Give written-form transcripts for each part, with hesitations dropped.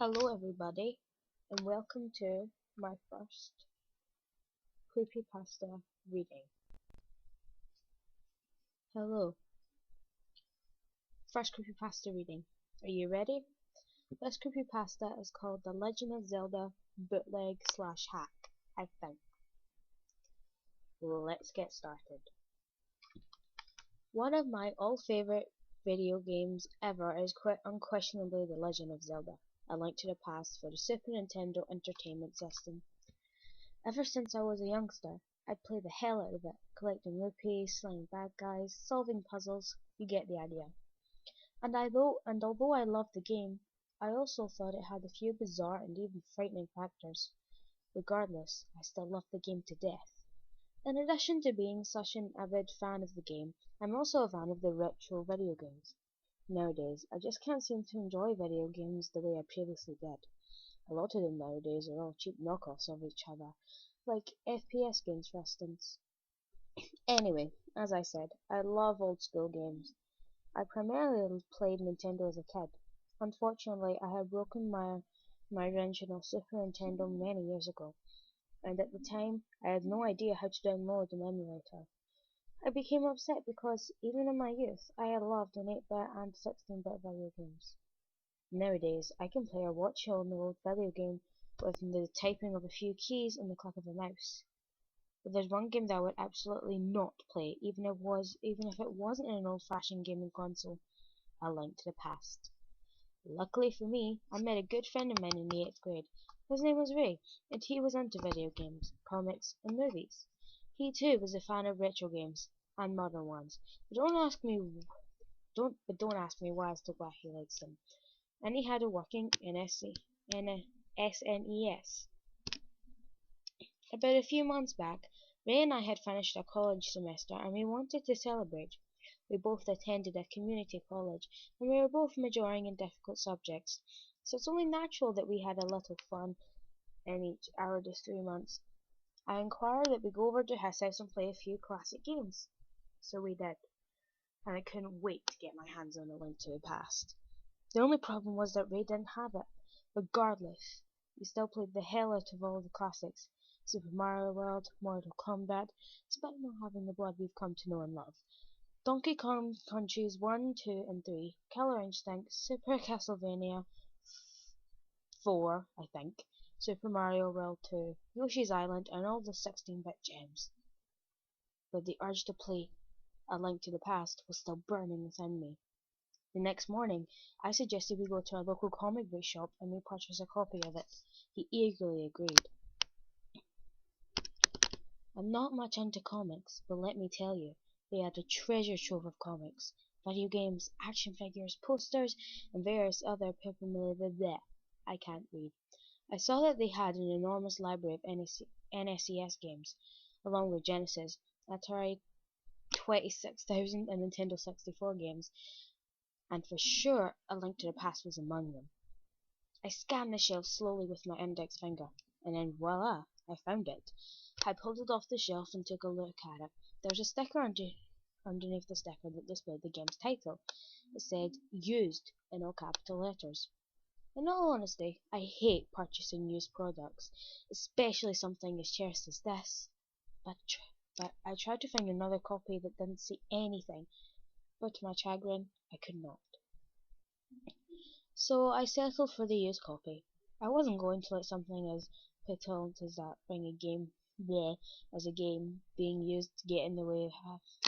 Hello everybody, and welcome to my first creepypasta reading. Hello, first creepypasta reading. Are you ready? This creepypasta is called The Legend of Zelda Bootleg slash Hack, I think. Let's get started. One of my all-favorite video games ever is quite unquestionably The Legend of Zelda, A Link to the Past for the Super Nintendo Entertainment System. Ever since I was a youngster, I'd play the hell out of it, collecting rupees, slaying bad guys, solving puzzles, you get the idea. And although I loved the game, I also thought it had a few bizarre and even frightening factors. Regardless, I still loved the game to death. In addition to being such an avid fan of the game, I'm also a fan of the retro video games. Nowadays, I just can't seem to enjoy video games the way I previously did. A lot of them nowadays are all cheap knockoffs of each other, like FPS games for instance. Anyway, as I said, I love old school games. I primarily played Nintendo as a kid. Unfortunately, I had broken my original Super Nintendo many years ago, and at the time, I had no idea how to download an emulator. I became upset because, even in my youth, I had loved an 8-bit and 16-bit video games. Nowadays, I can play or watch an old video game with the typing of a few keys and the click of a mouse. But there's one game that I would absolutely not play, even if it wasn't an old-fashioned gaming console: A Link to the Past. Luckily for me, I met a good friend of mine in the 8th grade. His name was Ray, and he was into video games, comics, and movies. He too was a fan of retro games and modern ones. But don't ask me why as to why he likes them. And he had a working SNES. About a few months back, Ray and I had finished a college semester and we wanted to celebrate. We both attended a community college and we were both majoring in difficult subjects, so it's only natural that we had a little fun in each hour of the 3 months. I inquired that we go over to his house and play a few classic games. So we did, and I couldn't wait to get my hands on A Link to the Past. The only problem was that Ray didn't have it. Regardless, we still played the hell out of all the classics: Super Mario World, Mortal Kombat, despite not having the blood we've come to know and love, Donkey Kong Countries 1, 2, and 3, Killer Instinct, Super Castlevania 4, I think, Super Mario World 2, Yoshi's Island, and all the 16-bit gems. But the urge to play A Link to the Past was still burning within me. The next morning, I suggested we go to a local comic book shop and we purchase a copy of it. He eagerly agreed. I'm not much into comics, but let me tell you, they had a treasure trove of comics, video games, action figures, posters, and various other paraphernalia. I can't read. I saw that they had an enormous library of NES games, along with Genesis, Atari 26,000, and Nintendo 64 games, and for sure A Link to the Past was among them. I scanned the shelf slowly with my index finger, and then voila, I found it. I pulled it off the shelf and took a look at it. There was a sticker underneath the sticker that displayed the game's title. It said, "Used," in all capital letters. In all honesty, I hate purchasing used products, especially something as cherished as this. But I tried to find another copy that didn't say anything, but to my chagrin, I could not. So I settled for the used copy. I wasn't going to let something as petulant as that bring a game being used to get in the way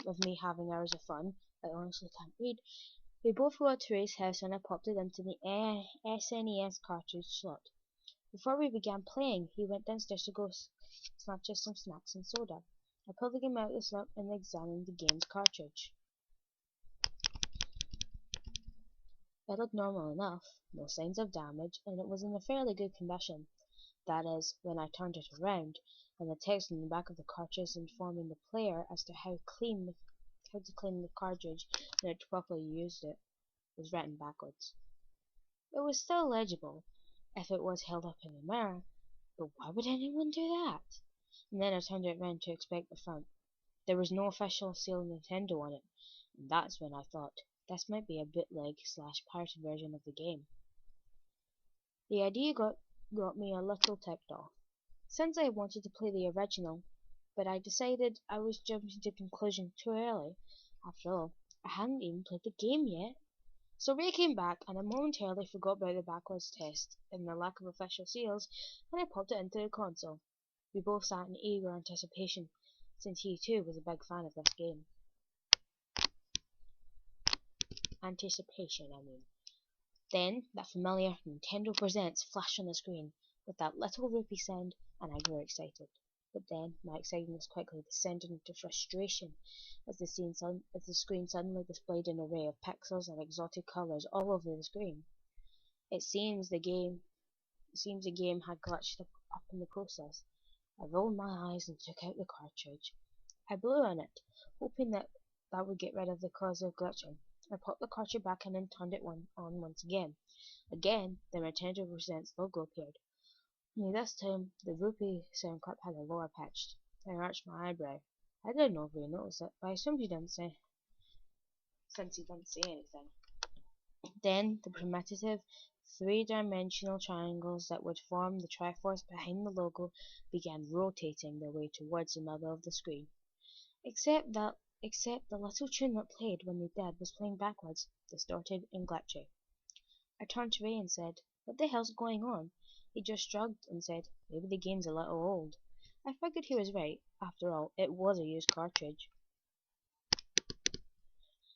of me having hours of fun. I honestly can't read. We both got to Ray's house and I popped it into the SNES cartridge slot. Before we began playing, he went downstairs to go snatch us some snacks and soda. I pulled the game out of the slot and examined the game's cartridge. It looked normal enough, no signs of damage, and it was in a fairly good condition. That is, when I turned it around, and the text on the back of the cartridge informing the player as to how to clean the cartridge and how to properly use it was written backwards. It was still legible if it was held up in a mirror, but why would anyone do that? And then I turned it around to inspect the front. There was no official seal of Nintendo on it, and that's when I thought, this might be a bootleg/pirated version of the game. The idea got me a little ticked off, since I wanted to play the original, but I decided I was jumping to conclusions too early. After all, I hadn't even played the game yet. So Ray came back, and I momentarily forgot about the backwards test and the lack of official seals, and I popped it into the console. We both sat in eager anticipation, since he too was a big fan of this game. Anticipation, I mean. Then that familiar Nintendo Presents flashed on the screen, with that little rupee sound, and I grew excited. But then my excitement quickly descended into frustration as the screen suddenly displayed an array of pixels and exotic colours all over the screen. It seems the game had glitched up in the process. I rolled my eyes and took out the cartridge. I blew on it, hoping that would get rid of the cause of glitching. I popped the cartridge back in and turned it on once again. Again, the Nintendo Presents logo appeared. Only this time, the rupee sound clip had a lower pitch. I arched my eyebrow. I didn't know if he noticed it, but I assumed he didn't say, since he didn't say anything. Then, the primitive, three-dimensional triangles that would form the Triforce behind the logo began rotating their way towards the middle of the screen. Except the little tune that played when they did was playing backwards, distorted and glitchy. I turned to Ray and said, "What the hell's going on?" He just shrugged and said, "Maybe the game's a little old." I figured he was right. After all, it was a used cartridge.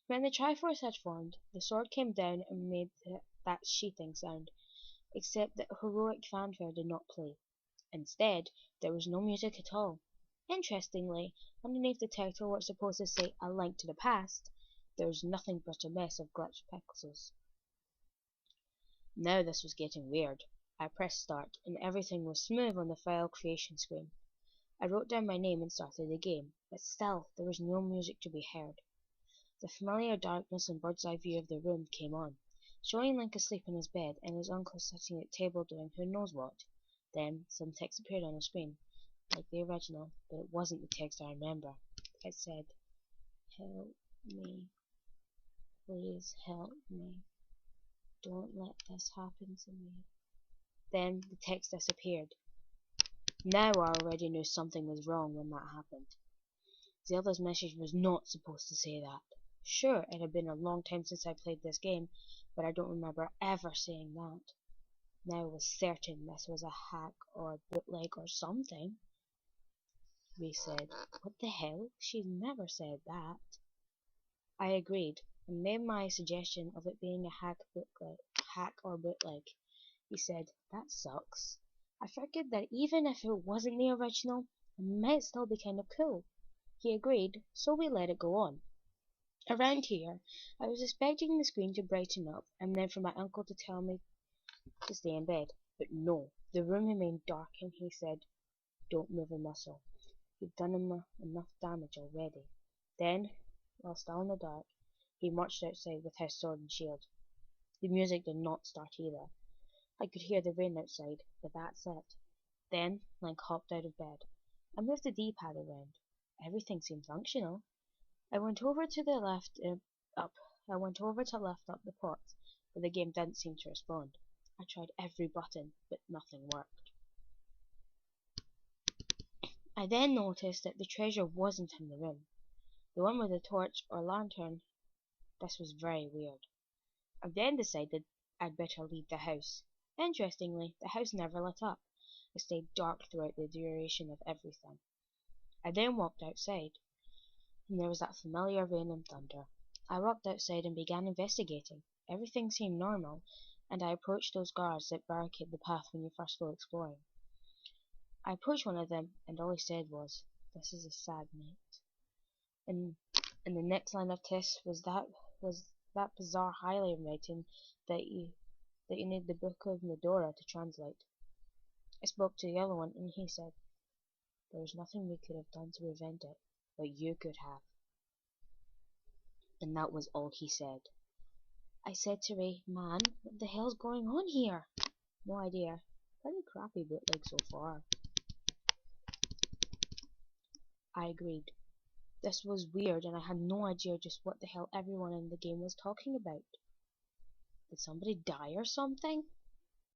When the Triforce had formed, the sword came down and made that sheathing sound, except that heroic fanfare did not play. Instead, there was no music at all. Interestingly, underneath the title where it's supposed to say "A Link to the Past," there was nothing but a mess of glitched pixels. Now this was getting weird. I pressed start, and everything was smooth on the file creation screen. I wrote down my name and started the game, but still there was no music to be heard. The familiar darkness and bird's eye view of the room came on, showing Link asleep in his bed and his uncle sitting at the table doing who knows what. Then some text appeared on the screen, like the original, but it wasn't the text I remember. It said, "Help me. Please help me. Don't let this happen to me." Then the text disappeared. Now I already knew something was wrong when that happened. Zelda's message was not supposed to say that. Sure, it had been a long time since I played this game, but I don't remember ever saying that. Now I was certain this was a hack or a bootleg or something. Ray said, "What the hell? She's never said that." I agreed, and made my suggestion of it being a hack or bootleg. He said, "That sucks." I figured that even if it wasn't the original, it might still be kind of cool. He agreed, so we let it go on. Around here, I was expecting the screen to brighten up, and then for my uncle to tell me to stay in bed. But no, the room remained dark, and he said, "Don't move a muscle. You've done enough damage already." Then, while still in the dark, he marched outside with his sword and shield. The music did not start either. I could hear the rain outside, but that's it. Then Link hopped out of bed. I moved the D-pad around. Everything seemed functional. I went over to lift up the pot, but the game didn't seem to respond. I tried every button, but nothing worked. I then noticed that the treasure wasn't in the room. The one with the torch or lantern. This was very weird. I then decided I'd better leave the house. Interestingly, the house never lit up. It stayed dark throughout the duration of everything. I then walked outside, and there was that familiar rain and thunder. I walked outside and began investigating. Everything seemed normal, and I approached those guards that barricade the path when you first go exploring. I approached one of them, and all he said was, "This is a sad night." And the next line of text was that bizarre highlight writing that you need the Book of Medora to translate. I spoke to the other one, and he said, "There was nothing we could have done to prevent it, but you could have." And that was all he said. I said to Ray, "Man, what the hell's going on here?" "No idea. Pretty crappy bootleg so far." I agreed. This was weird, and I had no idea just what the hell everyone in the game was talking about. Did somebody die or something?